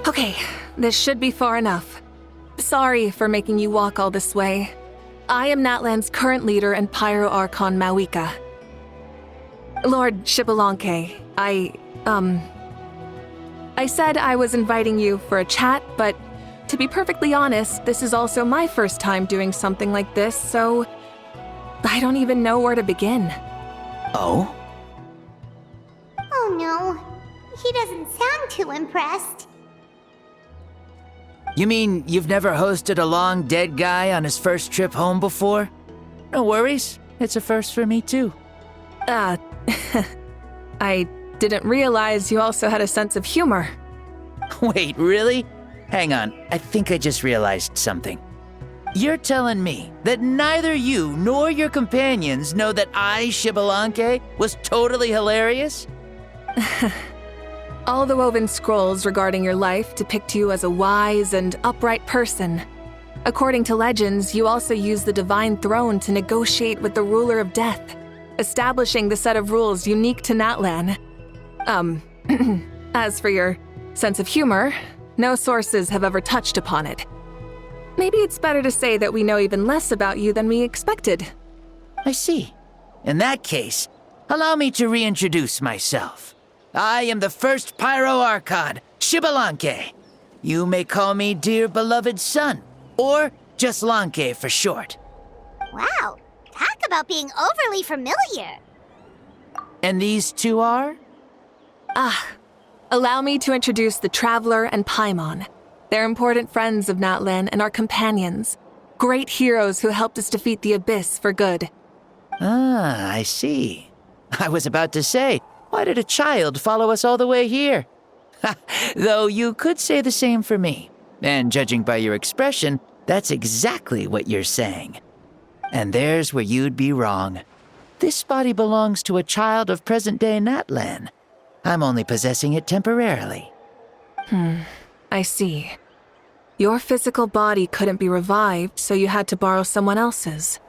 Okay, this should be far enough. Sorry for making you walk all this way. I am Natlan's current leader and Pyro Archon Mawika. Lord Shibalanke, I said I was inviting you for a chat, but to be perfectly honest, this is also my first time doing something like this, so I don't even know where to begin. Oh? Oh no, he doesn't sound too impressed. You mean you've never hosted a long dead guy on his first trip home before? No worries, it's a first for me too. I didn't realize you also had a sense of humor. Wait, really? Hang on, I think I just realized something. You're telling me that neither you nor your companions know that I, Shibalanke, was totally hilarious? All the woven scrolls regarding your life depict you as a wise and upright person. According to legends, you also use the divine throne to negotiate with the ruler of death, establishing the set of rules unique to Natlan. As for your sense of humor, no sources have ever touched upon it. Maybe it's better to say that we know even less about you than we expected. I see. In that case, allow me to reintroduce myself. I am the first Pyro Archon, Shibalanke. You may call me dear beloved son, or just Lanke for short. Wow, talk about being overly familiar. And these two are? Allow me to introduce the Traveler and Paimon. They're important friends of Natlan and our companions. Great heroes who helped us defeat the Abyss for good. Ah, I see. I was about to say, why did a child follow us all the way here? Though you could say the same for me. And judging by your expression, that's exactly what you're saying. And there's where you'd be wrong. This body belongs to a child of present-day Natlan. I'm only possessing it temporarily. I see. Your physical body couldn't be revived, so you had to borrow someone else's.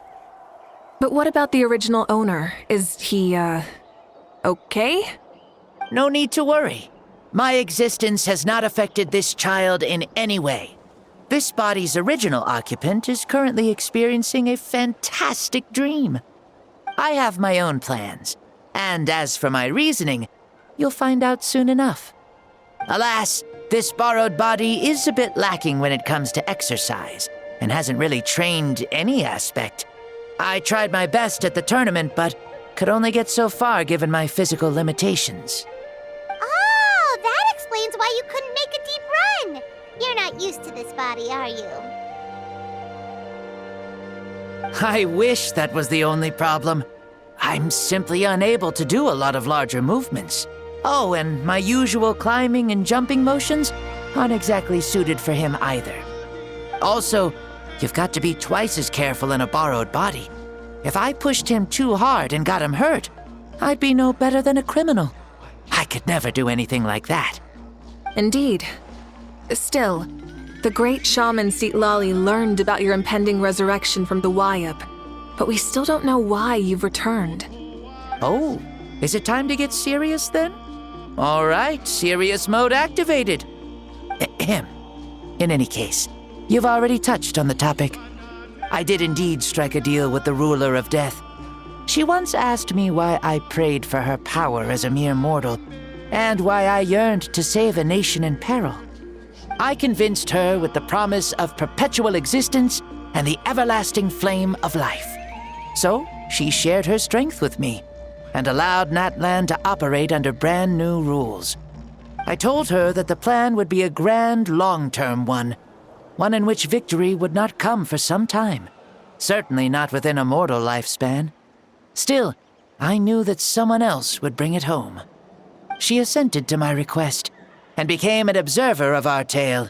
But what about the original owner? Is he, okay? No need to worry. My existence has not affected this child in any way. This body's original occupant is currently experiencing a fantastic dream. I have my own plans, and as for my reasoning, you'll find out soon enough. Alas, this borrowed body is a bit lacking when it comes to exercise, and hasn't really trained any aspect. I tried my best at the tournament, but could only get so far given my physical limitations. Oh, that explains why you couldn't make a deep run. You're not used to this body, are you? I wish that was the only problem. I'm simply unable to do a lot of larger movements. Oh, and my usual climbing and jumping motions aren't exactly suited for him either. Also, you've got to be twice as careful in a borrowed body. If I pushed him too hard and got him hurt, I'd be no better than a criminal. I could never do anything like that. Indeed. Still, the great shaman Seatlali learned about your impending resurrection from the Wayup, but we still don't know why you've returned. Oh, is it time to get serious then? All right, serious mode activated. Ahem. In any case, you've already touched on the topic. I did indeed strike a deal with the ruler of death. She once asked me why I prayed for her power as a mere mortal, and why I yearned to save a nation in peril. I convinced her with the promise of perpetual existence and the everlasting flame of life. So she shared her strength with me, and allowed Natlan to operate under brand new rules. I told her that the plan would be a grand, long-term one in which victory would not come for some time, certainly not within a mortal lifespan. Still, I knew that someone else would bring it home. She assented to my request, and became an observer of our tale.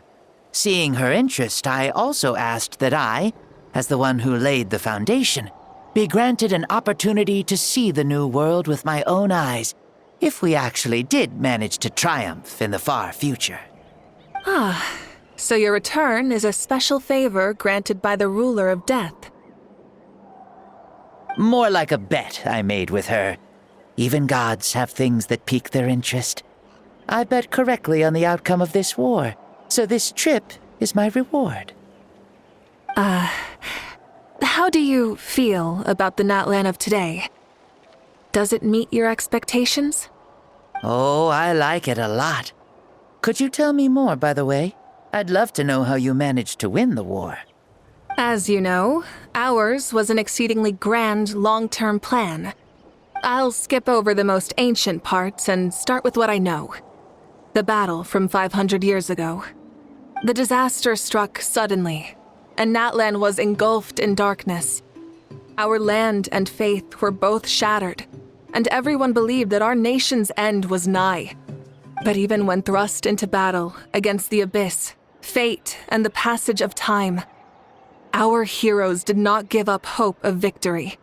Seeing her interest, I also asked that I, as the one who laid the foundation, be granted an opportunity to see the new world with my own eyes, if we actually did manage to triumph in the far future. So your return is a special favor granted by the ruler of death. More like a bet I made with her. Even gods have things that pique their interest. I bet correctly on the outcome of this war, So this trip is my reward. How do you feel about the Natlan of today? Does it meet your expectations? Oh, I like it a lot. Could you tell me more, by the way? I'd love to know how you managed to win the war. As you know, ours was an exceedingly grand, long-term plan. I'll skip over the most ancient parts and start with what I know. The battle from 500 years ago. The disaster struck suddenly, and Natlan was engulfed in darkness. Our land and faith were both shattered, and everyone believed that our nation's end was nigh. But even when thrust into battle against the abyss, fate, and the passage of time, our heroes did not give up hope of victory.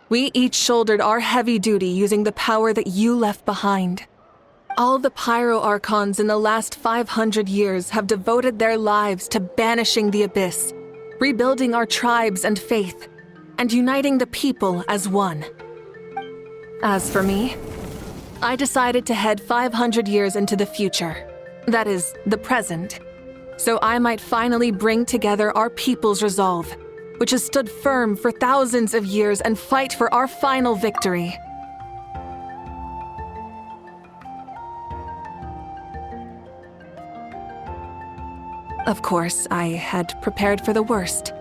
We each shouldered our heavy duty using the power that you left behind. All the Pyro Archons in the last 500 years have devoted their lives to banishing the abyss, rebuilding our tribes and faith, and uniting the people as one. As for me, I decided to head 500 years into the future, that is, the present, so I might finally bring together our people's resolve, which has stood firm for thousands of years, and fight for our final victory. Of course, I had prepared for the worst.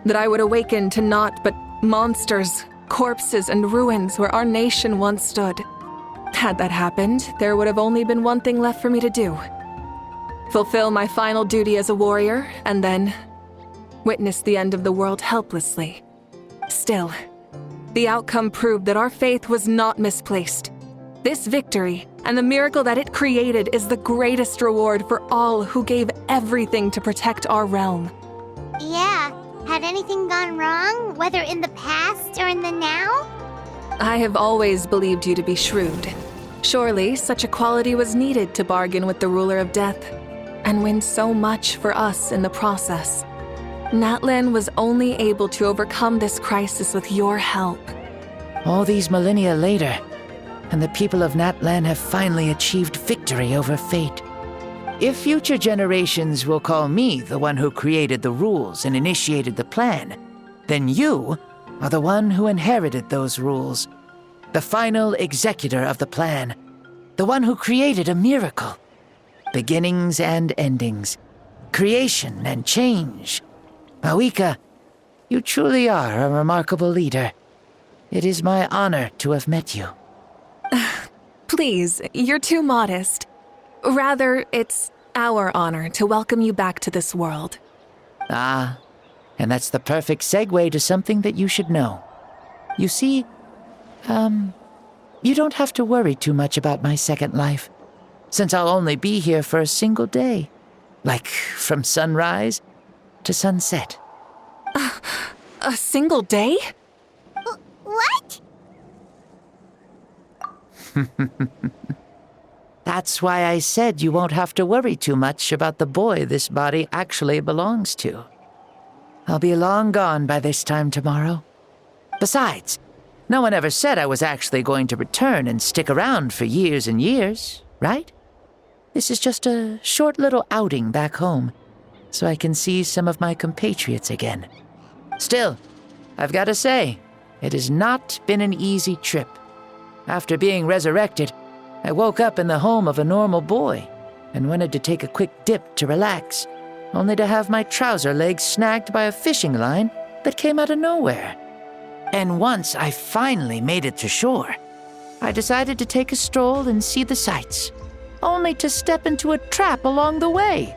That I would awaken to naught but monsters, corpses, and ruins where our nation once stood. Had that happened, there would have only been one thing left for me to do. Fulfill my final duty as a warrior, and then witness the end of the world helplessly. Still, the outcome proved that our faith was not misplaced. This victory, and the miracle that it created, is the greatest reward for all who gave everything to protect our realm. Yeah, had anything gone wrong, whether in the past or in the now? I have always believed you to be shrewd. Surely, such a quality was needed to bargain with the ruler of death, and win so much for us in the process. Natlan was only able to overcome this crisis with your help. All these millennia later, and the people of Natlan have finally achieved victory over fate. If future generations will call me the one who created the rules and initiated the plan, then you are the one who inherited those rules, the final executor of the plan, the one who created a miracle. Beginnings and endings, creation and change. Mawika, you truly are a remarkable leader. It is my honor to have met you. Please, you're too modest. Rather, it's our honor to welcome you back to this world. Ah, and that's the perfect segue to something that you should know. You see, you don't have to worry too much about my second life, since I'll only be here for a single day. Like, from sunrise to sunset. A single day? What? That's why I said you won't have to worry too much about the boy this body actually belongs to. I'll be long gone by this time tomorrow. Besides, no one ever said I was actually going to return and stick around for years and years, right? This is just a short little outing back home, so I can see some of my compatriots again. Still, I've got to say, it has not been an easy trip. After being resurrected, I woke up in the home of a normal boy and wanted to take a quick dip to relax, only to have my trouser legs snagged by a fishing line that came out of nowhere. And once I finally made it to shore, I decided to take a stroll and see the sights, only to step into a trap along the way.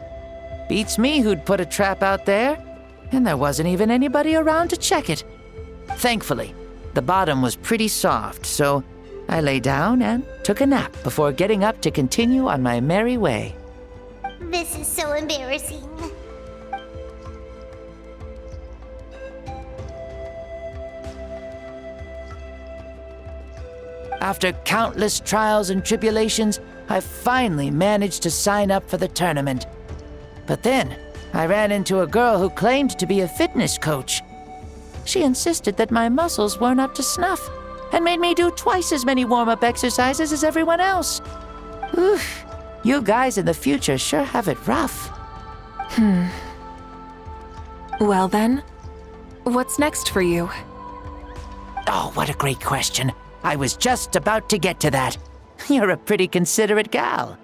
Beats me who'd put a trap out there, and there wasn't even anybody around to check it. Thankfully, the bottom was pretty soft, so I lay down and took a nap before getting up to continue on my merry way. This is so embarrassing. After countless trials and tribulations, I finally managed to sign up for the tournament. But then, I ran into a girl who claimed to be a fitness coach. She insisted that my muscles weren't up to snuff, and made me do twice as many warm-up exercises as everyone else. Oof, You guys in the future sure have it rough. Well then, what's next for you? Oh, what a great question. I was just about to get to that. You're a pretty considerate gal.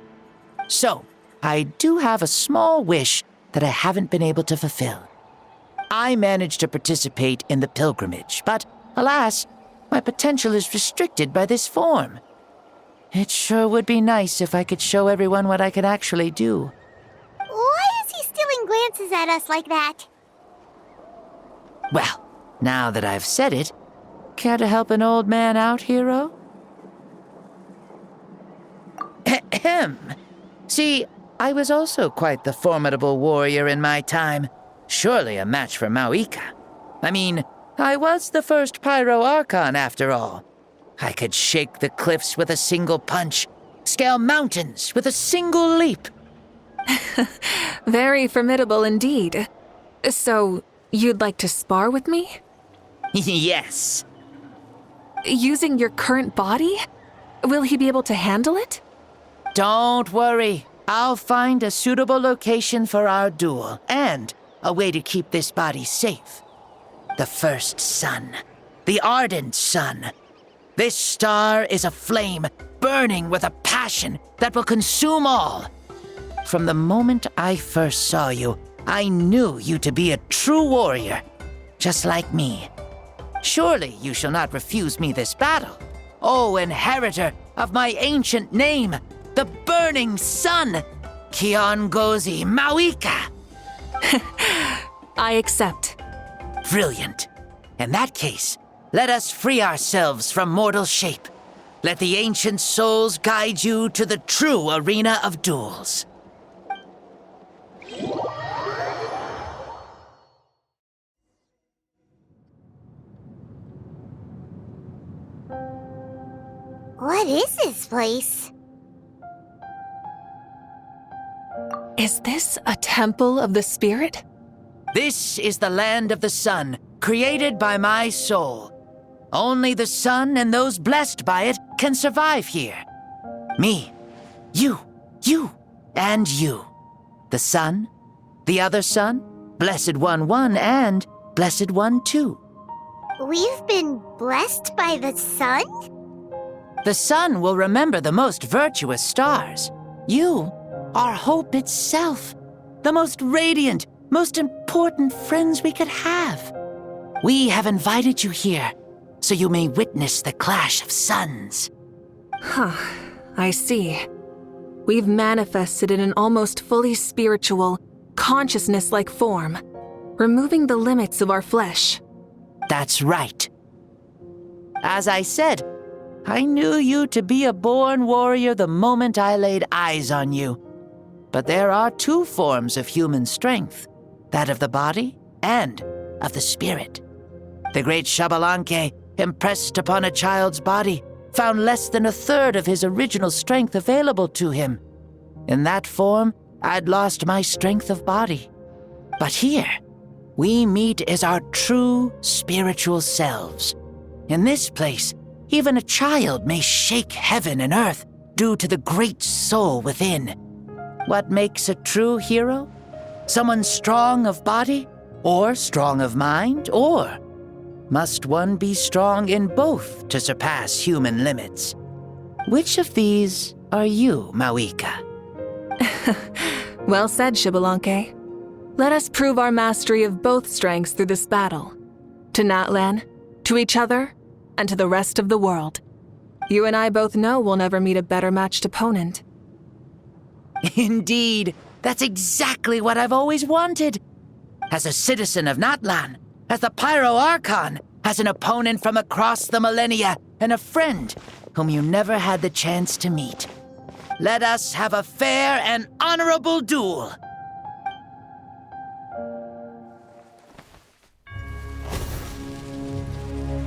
So, I do have a small wish that I haven't been able to fulfill. I managed to participate in the pilgrimage, but alas, my potential is restricted by this form. It sure would be nice if I could show everyone what I can actually do. Why is he stealing glances at us like that? Well, now that I've said it, care to help an old man out, hero? Ahem. See, I was also quite the formidable warrior in my time. Surely a match for Mauika. I mean, I was the first Pyro Archon after all. I could shake the cliffs with a single punch, scale mountains with a single leap. Very formidable indeed. So, you'd like to spar with me? Yes. Using your current body? Will he be able to handle it? Don't worry. I'll find a suitable location for our duel, and a way to keep this body safe. The first sun. The ardent sun. This star is a flame, burning with a passion that will consume all. From the moment I first saw you, I knew you to be a true warrior, just like me. Surely you shall not refuse me this battle, O inheritor of my ancient name, the burning sun, Kiongozi Mauika. I accept. Brilliant. In that case, let us free ourselves from mortal shape. Let the ancient souls guide you to the true arena of duels. What is this place? Is this a temple of the spirit? This is the land of the sun, created by my soul. Only the sun and those blessed by it can survive here. Me, you, and you. The sun, the other sun, Blessed One 1, and Blessed One 2. We've been blessed by the sun? The sun will remember the most virtuous stars. You are hope itself, the most radiant, most important friends we could have. We have invited you here, so you may witness the clash of suns. Huh, I see. We've manifested in an almost fully spiritual, consciousness-like form, removing the limits of our flesh. That's right. As I said, I knew you to be a born warrior the moment I laid eyes on you. But there are two forms of human strength, that of the body and of the spirit. The great Xbalanque, impressed upon a child's body, found less than a third of his original strength available to him. In that form, I'd lost my strength of body. But here, we meet as our true spiritual selves. In this place, even a child may shake heaven and earth due to the great soul within. What makes a true hero? Someone strong of body, or strong of mind, or must one be strong in both to surpass human limits? Which of these are you, Mauika? Well said, Xbalanque. Let us prove our mastery of both strengths through this battle. To Natlan, to each other, and to the rest of the world. You and I both know we'll never meet a better matched opponent. Indeed, that's exactly what I've always wanted. As a citizen of Natlan, as the Pyro Archon, as an opponent from across the millennia, and a friend whom you never had the chance to meet. Let us have a fair and honorable duel.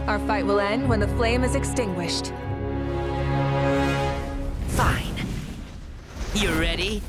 Our fight will end when the flame is extinguished. Fine. You ready?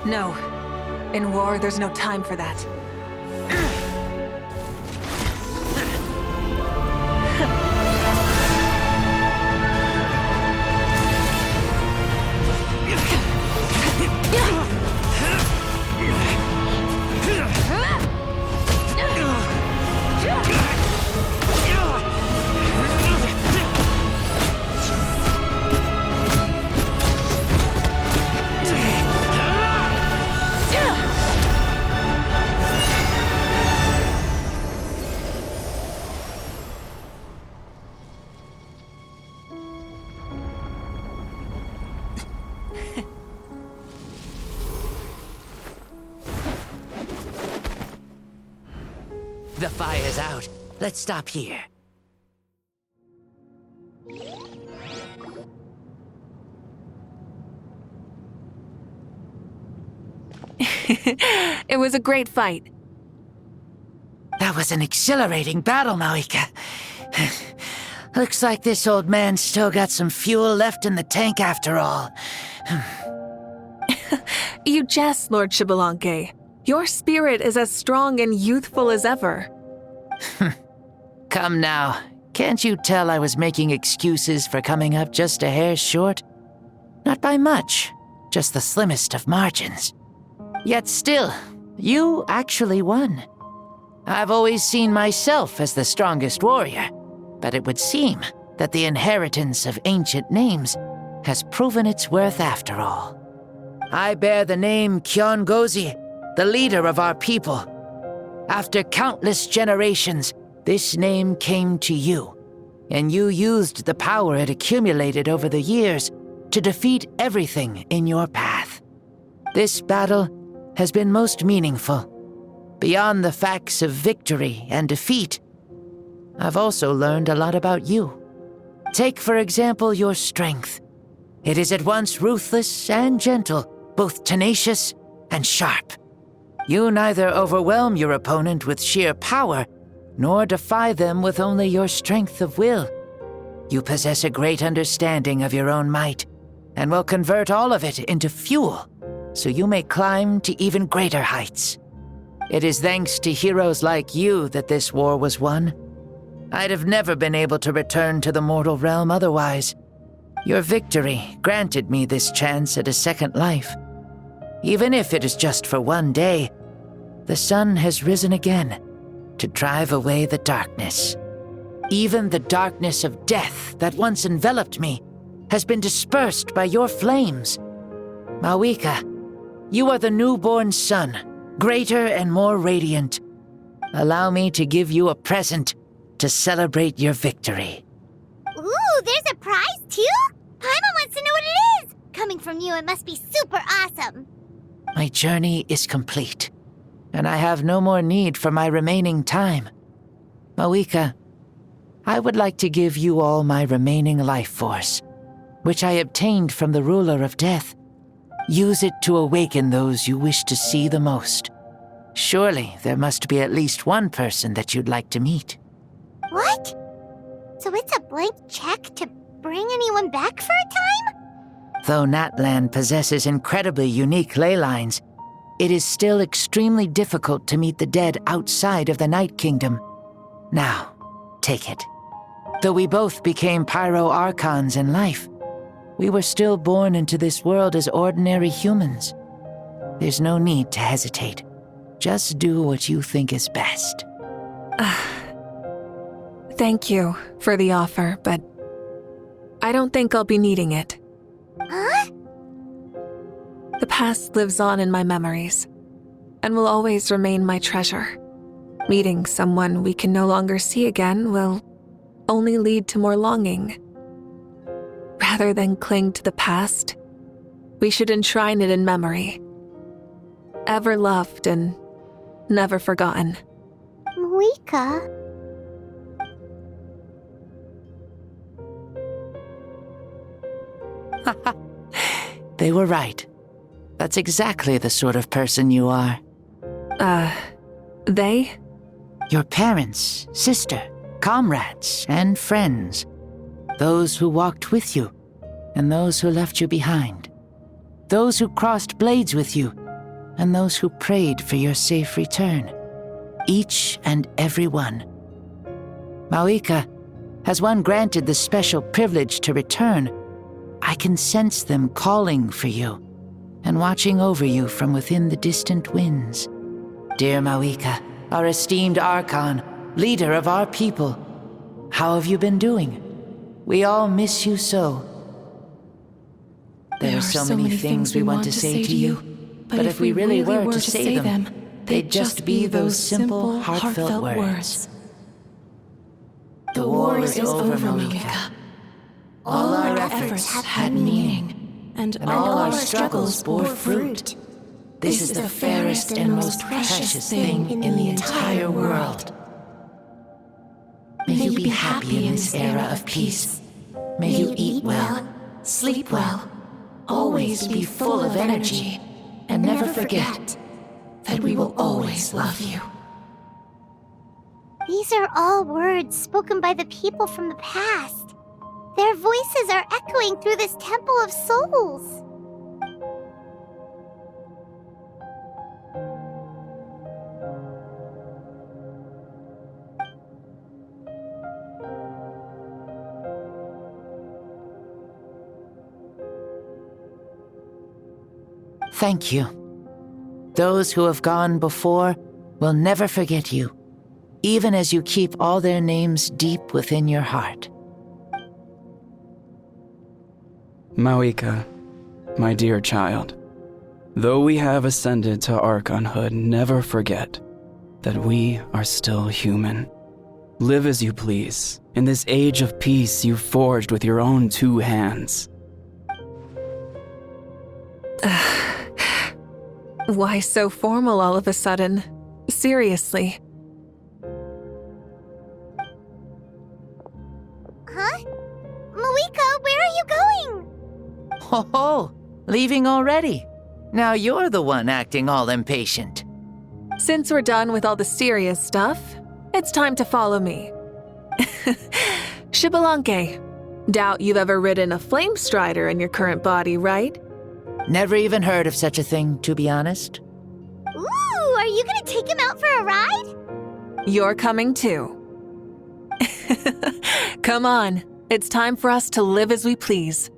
No. In war, there's no time for that. The fire's out. Let's stop here. It was a great fight. That was an exhilarating battle, Maoika. Looks like this old man's still got some fuel left in the tank after all. You jest, Lord Xbalanque. Your spirit is as strong and youthful as ever. Come now. Can't you tell I was making excuses for coming up just a hair short? Not by much, just the slimmest of margins. Yet still, you actually won. I've always seen myself as the strongest warrior, but it would seem that the inheritance of ancient names has proven its worth after all. I bear the name Kiongozi, the leader of our people. After countless generations, this name came to you, and you used the power it accumulated over the years to defeat everything in your path. This battle has been most meaningful. Beyond the facts of victory and defeat, I've also learned a lot about you. Take, for example, your strength. It is at once ruthless and gentle, both tenacious and sharp. You neither overwhelm your opponent with sheer power, nor defy them with only your strength of will. You possess a great understanding of your own might, and will convert all of it into fuel, so you may climb to even greater heights. It is thanks to heroes like you that this war was won. I'd have never been able to return to the mortal realm otherwise. Your victory granted me this chance at a second life. Even if it is just for one day, the sun has risen again to drive away the darkness. Even the darkness of death that once enveloped me has been dispersed by your flames. Maoika, you are the newborn sun, greater and more radiant. Allow me to give you a present to celebrate your victory. Ooh, there's a prize too? Paimon wants to know what it is! Coming from you, it must be super awesome. My journey is complete, and I have no more need for my remaining time. Maoika, I would like to give you all my remaining life force, which I obtained from the ruler of death. Use it to awaken those you wish to see the most. Surely there must be at least one person that you'd like to meet. What? So it's a blank check to bring anyone back for a time? Though Natland possesses incredibly unique ley lines, it is still extremely difficult to meet the dead outside of the Night Kingdom. Now, take it. Though we both became Pyro-Archons in life, we were still born into this world as ordinary humans. There's no need to hesitate. Just do what you think is best. Thank you for the offer, but I don't think I'll be needing it. Huh? The past lives on in my memories, and will always remain my treasure. Meeting someone we can no longer see again will only lead to more longing. Rather than cling to the past, we should enshrine it in memory. Ever loved and never forgotten. Maoika? They were right. That's exactly the sort of person you are. They? Your parents, sister, comrades, and friends. Those who walked with you, and those who left you behind. Those who crossed blades with you, and those who prayed for your safe return. Each and every one. Mauika, as one granted the special privilege to return, I can sense them calling for you and watching over you from within the distant winds. Dear Mauika, our esteemed Archon, leader of our people, how have you been doing? We all miss you so. There are so many things we want to say to you, but if we really were to say them, they'd just be those simple, heartfelt words. The war is over, Mauika. All our efforts had meaning, and all our struggles bore fruit. This is the fairest and most precious thing in the entire world. May you be happy in this era of peace. May you eat well, sleep well, always be full of energy, and never forget that we will always love you. These are all words spoken by the people from the past. Their voices are echoing through this Temple of Souls. Thank you. Those who have gone before will never forget you, even as you keep all their names deep within your heart. Mauika, my dear child, though we have ascended to Archonhood, never forget that we are still human. Live as you please, in this age of peace you forged with your own 2 hands. Why so formal all of a sudden? Seriously. Huh? Mauika, where are you going? Ho ho! Leaving already? Now you're the one acting all impatient. Since we're done with all the serious stuff, it's time to follow me. Shibalanke, doubt you've ever ridden a flame strider in your current body, right? Never even heard of such a thing, to be honest. Ooh, are you gonna take him out for a ride? You're coming too. Come on, it's time for us to live as we please.